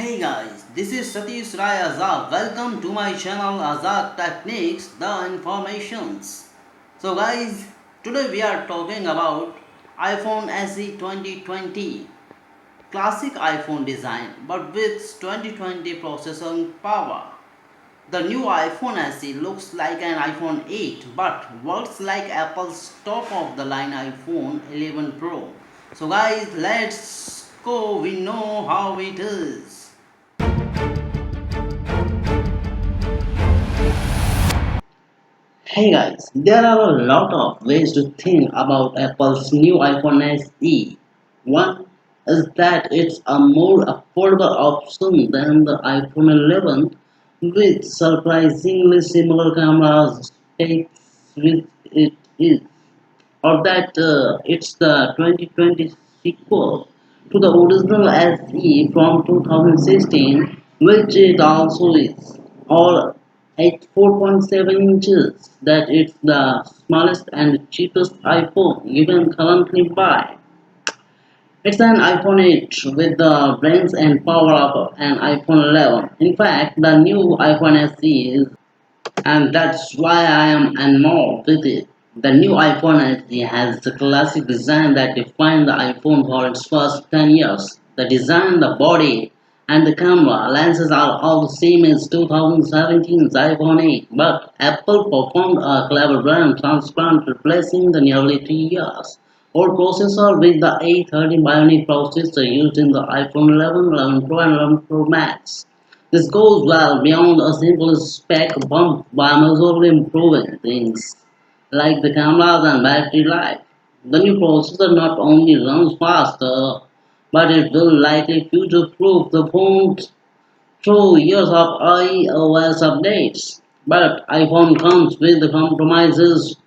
Hey guys, this is Satish Rai Azad. Welcome to my channel Azad Techniques, the informations. So guys, today we are talking about iPhone SE 2020. Classic iPhone design but with 2020 processing power. The new iPhone SE looks like an iPhone 8 but works like Apple's top of the line iPhone 11 Pro. So guys, let's go. We know how it is. Hey guys, there are a lot of ways to think about Apple's new iPhone SE. One is that it's a more affordable option than the iPhone 11 with surprisingly similar camera specs with it is, or that it's the 2020 sequel to the original SE from 2016, which it also is, or at 4.7 inches, that it's the smallest and cheapest iPhone you can currently buy. It's an iPhone 8 with the brains and power of an iPhone 11. In fact, the new iPhone SE is, and that's why I am enamored with it. The new iPhone SE has the classic design that defined the iPhone for its first 10 years. The design, the body, and the camera lenses are all the same as 2017's iPhone 8, but Apple performed a clever brand transplant replacing the nearly 3 years old processor with the A30 Bionic processor used in the iPhone 11, 11 Pro, and 11 Pro Max. This goes well beyond a simple spec bump by measurably improving things like the cameras and battery life. The new processor not only runs faster, but it will likely future-proof the phone through years of iOS updates. But iPhone comes with the compromises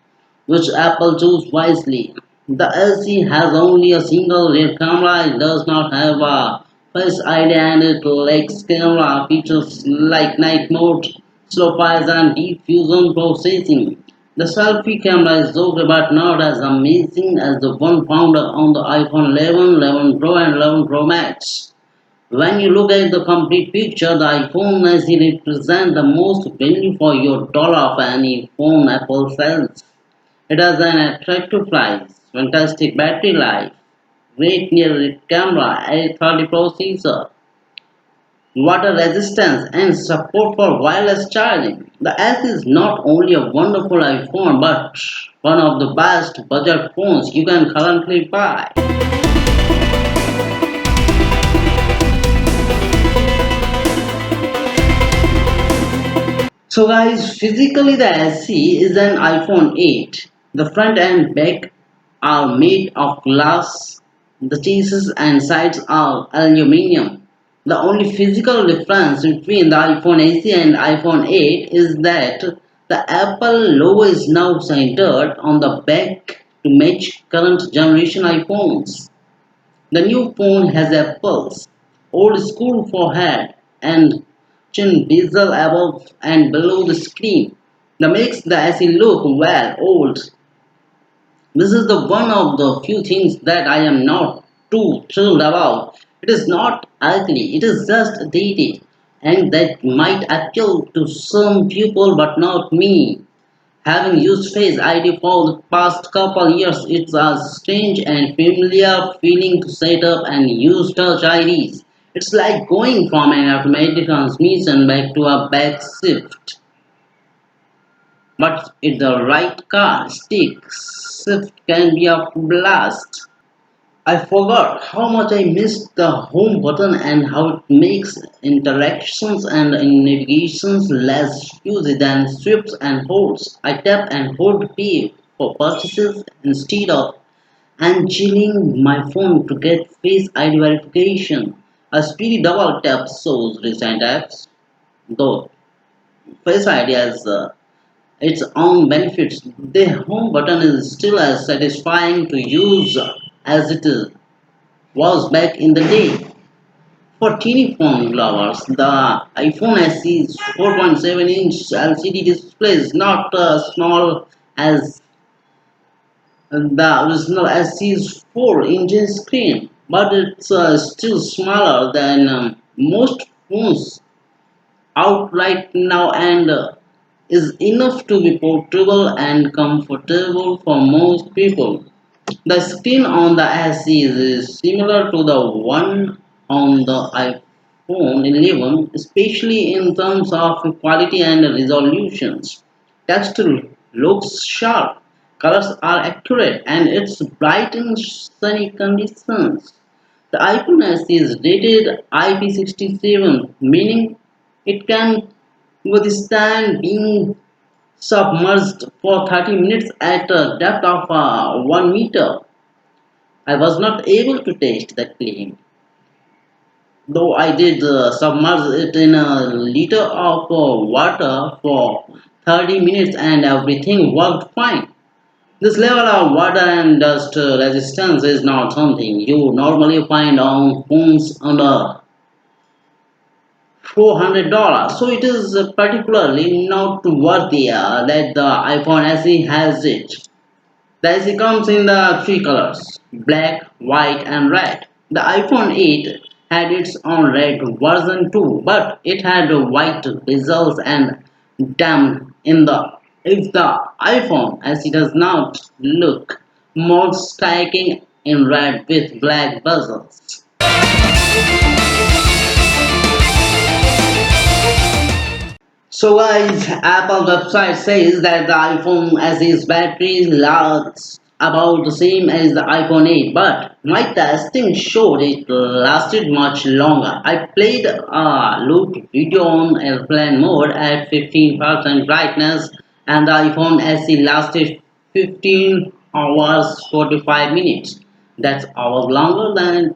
which Apple chose wisely. The SE has only a single rear camera, it does not have a Face ID and it lacks camera features like night mode, slow fires and deep fusion processing. The selfie camera is okay but not as amazing as the one found on the iPhone 11, 11 Pro and 11 Pro Max. When you look at the complete picture, the iPhone SE represents the most value for your dollar of any phone Apple sells. It has an attractive price, fantastic battery life, great near camera, A30 processor, water resistance, and support for wireless charging. The S is not only a wonderful iPhone but one of the best budget phones you can currently buy. So guys, physically the SE is an iPhone 8. The front and back are made of glass. The chassis and sides are aluminium. The only physical difference between the iPhone SE and iPhone 8 is that the Apple logo is now centered on the back to match current generation iPhones. The new phone has Apple's old school forehead and chin bezel above and below the screen. That makes the SE look well old. This is the one of the few things that I am not too thrilled about. It is not ugly, it is just dated, and that might appeal to some people but not me. Having used Face ID for the past couple years, it's a strange and familiar feeling to set up and use Touch IDs. It's like going from an automatic transmission back to a back shift. But if the right car stick shift can be a blast. I forgot how much I missed the home button and how it makes interactions and navigations less fuzzy than sweeps and holds. I tap and hold pay for purchases instead of unchilling my phone to get Face ID verification. A speedy double tap shows recent apps, though Face ID has its own benefits. The home button is still as satisfying to use as it was back in the day. For teeny phone lovers, the iPhone SE's 4.7-inch LCD display is not as small as the original SE's 4-inch screen, but it's still smaller than most phones out right now and is enough to be portable and comfortable for most people. The screen on the SE is similar to the one on the iPhone 11, especially in terms of quality and resolutions. Text looks sharp, colors are accurate, and it's bright in sunny conditions. The iPhone SE is rated IP67, meaning it can withstand being submerged for 30 minutes at a depth of 1 meter. I was not able to taste the claim, though I did submerge it in a liter of water for 30 minutes and everything worked fine. This level of water and dust resistance is not something you normally find on phones under $400, so it is particularly noteworthy that the iPhone SE has it. The IC comes in the three colors black, white, and red. The iPhone 8 had its own red version too, but it had white bezels and damn in the if the iPhone as it does not look more striking in red with black bezels. So guys, Apple website says that the iPhone SE's battery lasts about the same as the iPhone 8, but my testing showed it lasted much longer. I played a loop video on airplane mode at 15% brightness and the iPhone SE lasted 15 hours 45 minutes. That's hours longer than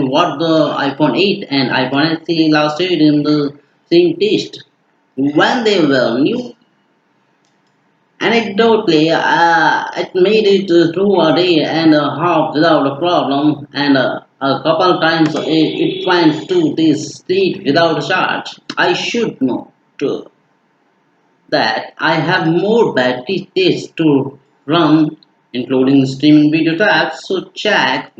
what the iPhone 8 and iPhone SE lasted in the same test when they were new. Anecdotally, it made it through a day and a half without a problem, and a couple times it went to this state without a charge. I should note that I have more battery tests to run, including streaming video tabs, so check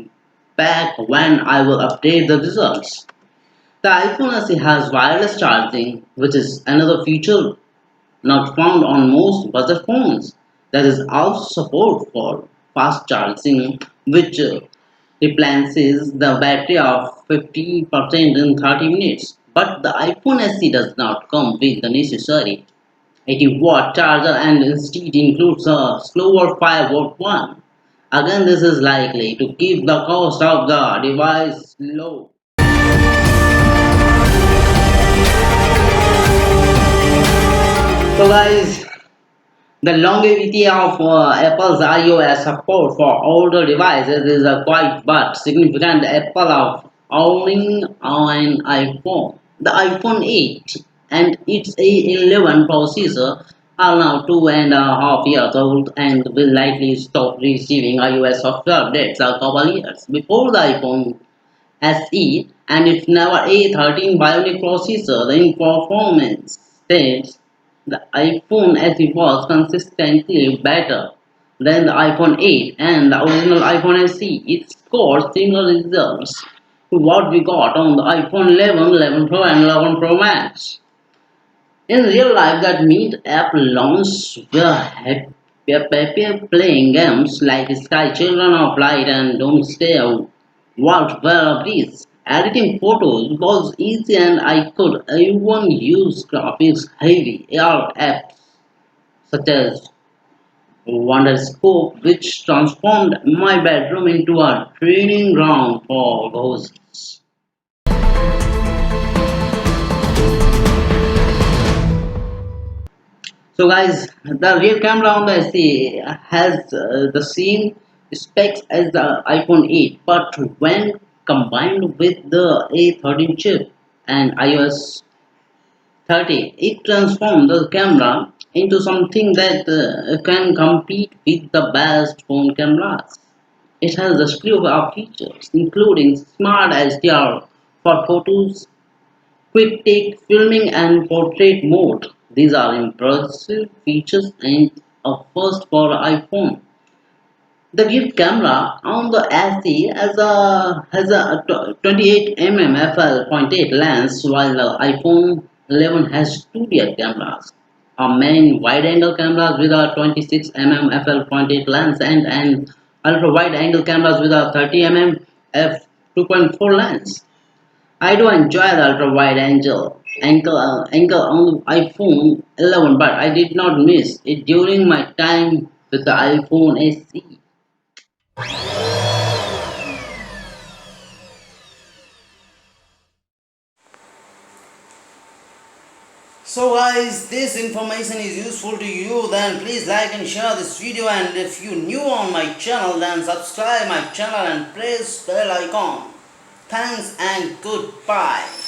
back when I will update the results. The iPhone SE has wireless charging, which is another feature not found on most budget phones. There is also support for fast charging, which replenishes the battery of 50% in 30 minutes. But the iPhone SE does not come with the necessary 80-watt charger and instead includes a slower 5-watt one. Again, this is likely to keep the cost of the device low. So guys, the longevity of Apple's iOS support for older devices is quite but significant. Apple of owning an iPhone. The iPhone 8 and its A11 processor are now 2.5 years old and will likely stop receiving iOS software updates a couple years. Before the iPhone SE and its never A13 Bionic processor, the performance stage the iPhone SE was consistently better than the iPhone 8 and the original iPhone SE. It scored similar results to what we got on the iPhone 11, 11 Pro and 11 Pro Max. In real life, that means app launch were happy playing games like Sky Children of Light and Doomsday worked well of these. Editing photos was easy and I could even use graphics heavy AR apps such as Wonderscope which transformed my bedroom into a training ground for ghosts. So guys, the rear camera on the SE has the same specs as the iPhone 8, but when combined with the A13 chip and iOS 13, it transforms the camera into something that can compete with the best phone cameras. It has a slew of features, including smart HDR for photos, quick take filming and portrait mode. These are impressive features and a first for iPhone. The rear camera on the SE has a 28 mm f/.8 lens, while the iPhone 11 has two rear cameras. A main wide-angle cameras with a 26 mm f/.8 lens and an ultra-wide-angle cameras with a 30 mm f2.4 lens. I do enjoy the ultra-wide angle on the iPhone 11, but I did not miss it during my time with the iPhone SE. So guys, this information is useful to you, then please like and share this video, and if you new on my channel then subscribe my channel and press bell icon. Thanks and goodbye.